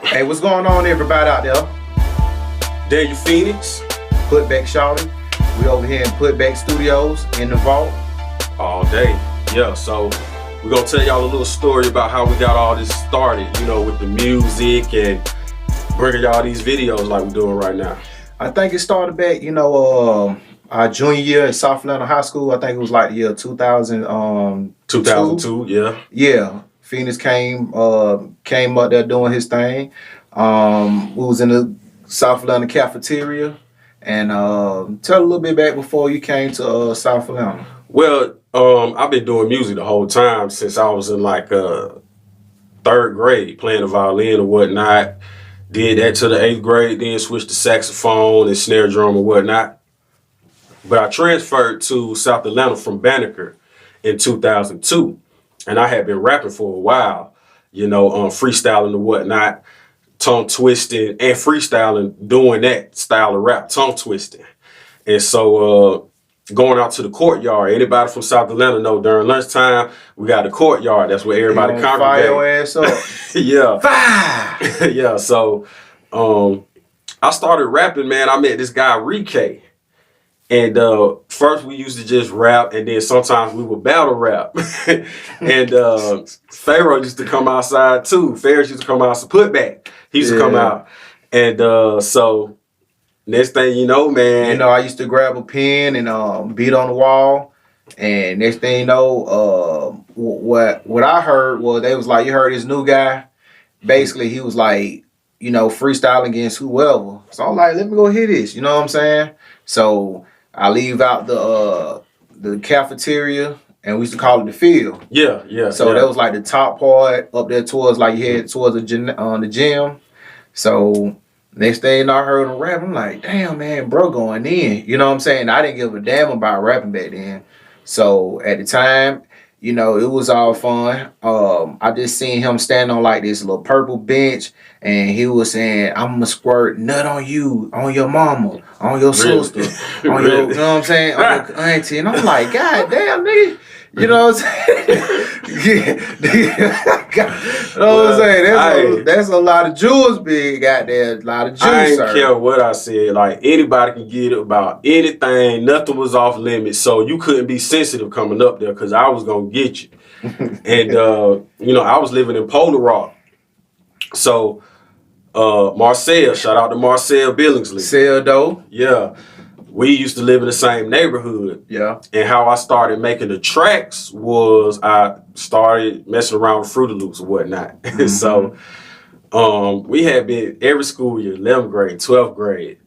Hey, what's going on, everybody out there? Daniel Phoenix. Putback Shawty. We over here in Putback Studios in the vault. All day. Yeah, so we're going to tell y'all a little story about how we got all this started, with the music and bringing y'all these videos like we're doing right now. I think it started back, our junior year in South Atlanta High School. I think it was like the year 2000. 2002, yeah. Yeah. Phoenix came up there doing his thing. We was in the South Atlanta cafeteria. And tell a little bit back before you came to South Atlanta. Well, I've been doing music the whole time since I was in like third grade, playing the violin or whatnot. Did that to the 8th grade, then switched to saxophone and snare drum and whatnot. But I transferred to South Atlanta from Banneker in 2002. And I had been rapping for a while, freestyling and whatnot, tongue twisting and freestyling, doing that style of rap, tongue twisting. And so going out to the courtyard, anybody from South Atlanta know during lunchtime, we got the courtyard. That's where everybody congregate. Fire your ass up. Yeah. Fire! Yeah, so I started rapping, man. I met this guy, Rike. And first we used to just rap, and then sometimes we would battle rap. And Pharaoh used to come outside too. Ferris used to come out to Putback. He used to come out. And so next thing you know, man. I used to grab a pen and beat on the wall. And next thing you know, what I heard was they was like, you heard this new guy? Basically, he was like, freestyling against whoever. So I'm like, let me go hear this. You know what I'm saying? So I leave out the cafeteria, and we used to call it the field. Yeah. So that was like the top part up there towards, like, you head towards the gym. So next thing I heard him rap, I'm like, damn, man, bro going in. You know what I'm saying? I didn't give a damn about rapping back then. So at the time, it was all fun. I just seen him stand on like this little purple bench, and he was saying, I'm gonna squirt nut on you, on your mama, on your sister, on your, you know what I'm saying, on your auntie. And I'm like, God damn, nigga. You know what I'm saying? You know what I'm saying? That's a lot of jewels being got there. A lot of jewels. I didn't care what I said. Like, anybody can get it about anything. Nothing was off limits. So you couldn't be sensitive coming up there because I was going to get you. And, I was living in Polar Rock. So, Marcel, shout out to Marcel Billingsley. Seldo. Yeah. We used to live in the same neighborhood. Yeah. And how I started making the tracks was I started messing around with Fruity Loops and whatnot. Mm-hmm. So we had been every school year, 11th grade, 12th grade.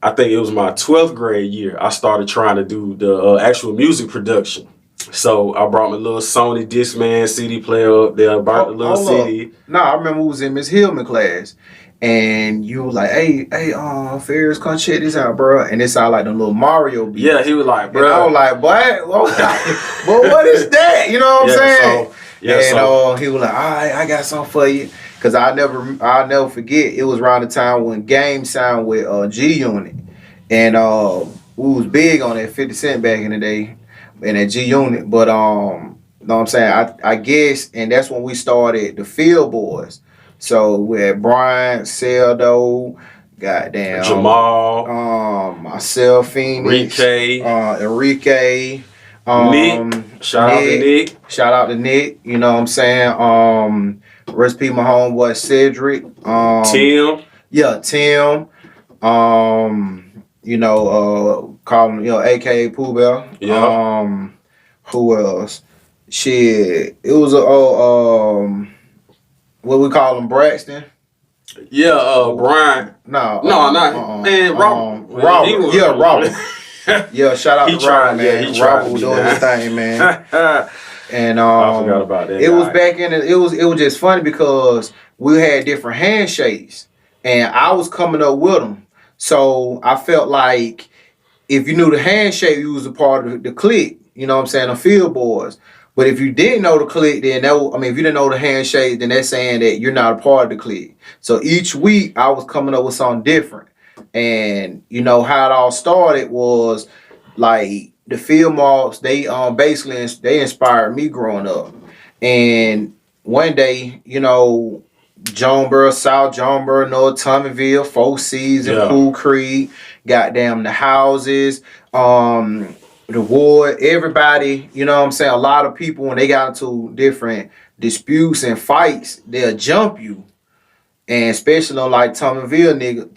I think it was my 12th grade year, I started trying to do the actual music production. So I brought my little Sony Discman CD player up there, bought the little CD. No, I remember we was in Miss Hillman class. And you was like, hey, Ferris, come check this out, bro. And it sounded like the little Mario beats. Yeah, he was like, bro. And I was like, but what is that? You know what I'm saying? And he was like, all right, I got something for you. Because I'll never forget, it was around the time when Game signed with G-Unit. And we was big on that 50 Cent back in the day, in that G-Unit. But, you know what I'm saying? I guess, and that's when we started the Field Boys. So we had Brian, Seldo, goddamn Jamal, myself, Phoenix, Enrique, Nick. Shout out to Nick. You know what I'm saying? Recipe my homeboy Cedric. Tim. Yeah, Tim. Call him, AKA Pooh Bell. Yeah. Who else? Shit. It was what we call him, Braxton? Yeah, Brian. No, man, Robert. Robert. Yeah, Robert. Yeah, shout out to Robert, man. Yeah, he tried Robert was doing his thing, man. And I forgot about that. It was back in it was just funny because we had different handshakes, and I was coming up with them. So I felt like if you knew the handshake, you was a part of the clique. You know what I'm saying? The Field Boys. But if you didn't know the clique, then if you didn't know the handshake, then that's saying that you're not a part of the clique. So each week I was coming up with something different. And how it all started was like the Field Mops, they basically they inspired me growing up. And one day, you know, Jonesboro, South Jonesboro, North Tommyville, Four Seasons, Yeah. Pool Creek, goddamn the houses, the ward, everybody, you know what I'm saying? A lot of people when they got into different disputes and fights, they'll jump you. And especially on like Thomasville nigga,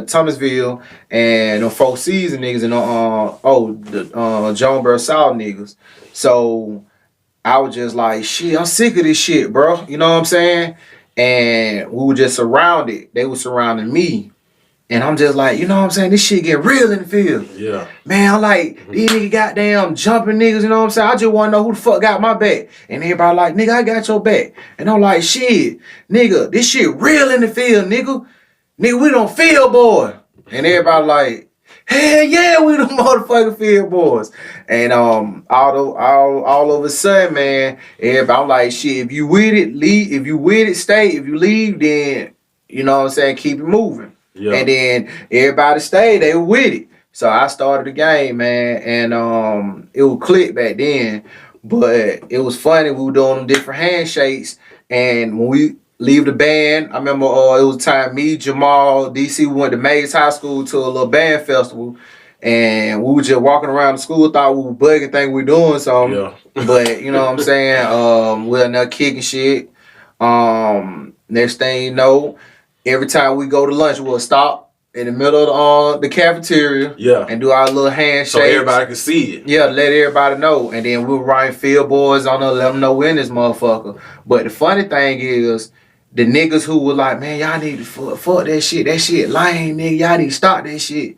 Thomasville and the Four Seasons niggas and the Jonesboro South niggas. So I was just like, shit, I'm sick of this shit, bro. You know what I'm saying? And we were just surrounded. They were surrounding me. And I'm just like, you know what I'm saying? This shit get real in the field. Yeah. Man, I'm like, these niggas goddamn jumping niggas, you know what I'm saying? I just want to know who the fuck got my back. And everybody like, nigga, I got your back. And I'm like, shit, nigga, this shit real in the field, nigga. Nigga, we don't field boy. And everybody like, hell yeah, we the motherfucking field boys. And all of a sudden, man, everybody, I'm like, shit, if you with it, leave. If you with it, stay. If you leave, then, you know what I'm saying, keep it moving. Yeah. And then everybody stayed, they were with it. So I started the game, man, and it would click back then. But it was funny, we were doing them different handshakes, and when we leave the band, I remember it was time me, Jamal, DC, we went to Mays High School to a little band festival, and we were just walking around the school, thought we were bugging, think we were doing something. Yeah. But you know what I'm saying? We're not kicking shit. Next thing you know, every time we go to lunch, we'll stop in the middle of the cafeteria, Yeah. and do our little handshake. So everybody can see it. Yeah, let everybody know. And then we'll write field boys on there, let them know we're in this motherfucker. But the funny thing is, the niggas who were like, man, y'all need to fuck that shit lame, nigga, y'all need to stop that shit.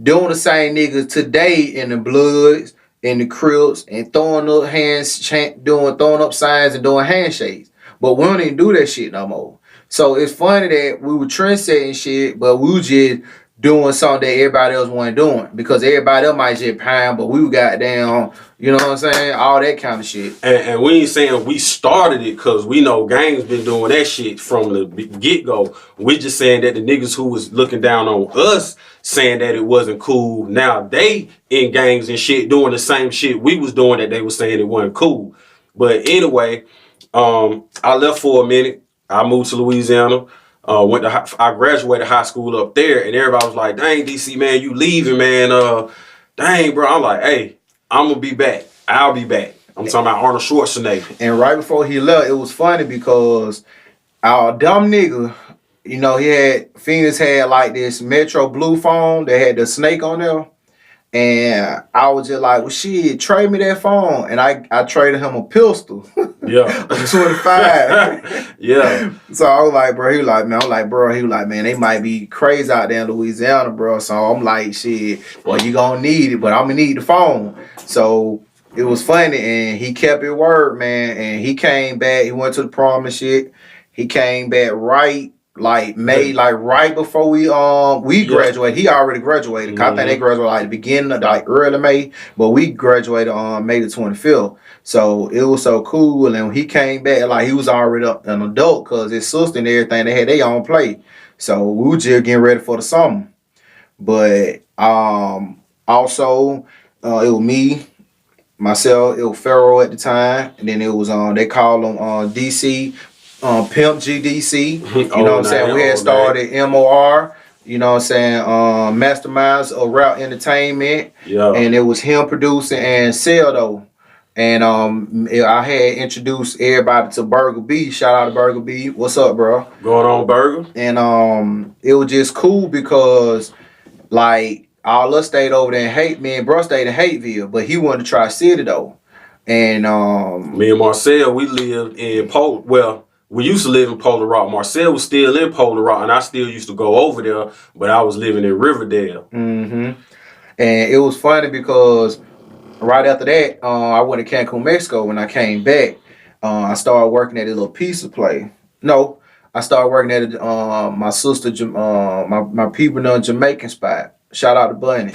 Doing the same niggas today in the Bloods, in the Crips, and throwing up throwing up signs and doing handshakes. But we don't even do that shit no more. So it's funny that we were trendsetting shit, but we were just doing something that everybody else wasn't doing. Because everybody else might just pound, but we got down, you know what I'm saying? All that kind of shit. And we ain't saying we started it because we know gangs been doing that shit from the get-go. We just saying that the niggas who was looking down on us saying that it wasn't cool, now they in gangs and shit doing the same shit we was doing that they was saying it wasn't cool. But anyway, I left for a minute. I moved to Louisiana. I graduated high school up there, and everybody was like, "Dang, DC man, you leaving, man? Dang, bro." I'm like, "Hey, I'm gonna be back. I'll be back." I'm talking about Arnold Schwarzenegger. And right before he left, it was funny because our dumb nigga, you know, Phoenix had like this Metro Blue phone that had the snake on there. And I was just like, well, shit, trade me that phone. And I traded him a pistol. Yeah. A 25. Yeah. So I was like, bro, he was like, man, I'm like, bro, he was like, man, they might be crazy out there in Louisiana, bro. So I'm like, shit, well, you gonna need it, but I'm gonna need the phone. So it was funny, and he kept his word, man. And he came back, he went to the prom and shit. He came back right right before we graduated. He already graduated. I think they graduated like the beginning of like early May, but we graduated on May the 25th. So it was so cool. And when he came back, like he was already an adult because his sister and everything, they had their own play. So we were just getting ready for the summer. But also it was me, myself, it was Pharaoh at the time, and then it was they called him DC. Pimp GDC, you know what I'm saying? We had started MOR, you know what I'm saying? Masterminds of Route Entertainment. Yeah. And it was him producing and Celdo. And I had introduced everybody to Burger B. Shout out to Burger B. What's up, bro? Going on, Burger? And it was just cool because like all us stayed over there in me and bro stayed in Hateville, but he wanted to try City though. And me and Marcel, we lived in we used to live in Polar Rock. Marcel was still in Polar Rock, and I still used to go over there, but I was living in Riverdale. And it was funny because right after that, I went to Cancun, Mexico. When I came back, I started working at a little pizza place. No, I started working at my sister, my people in a Jamaican spot. Shout out to Bunny.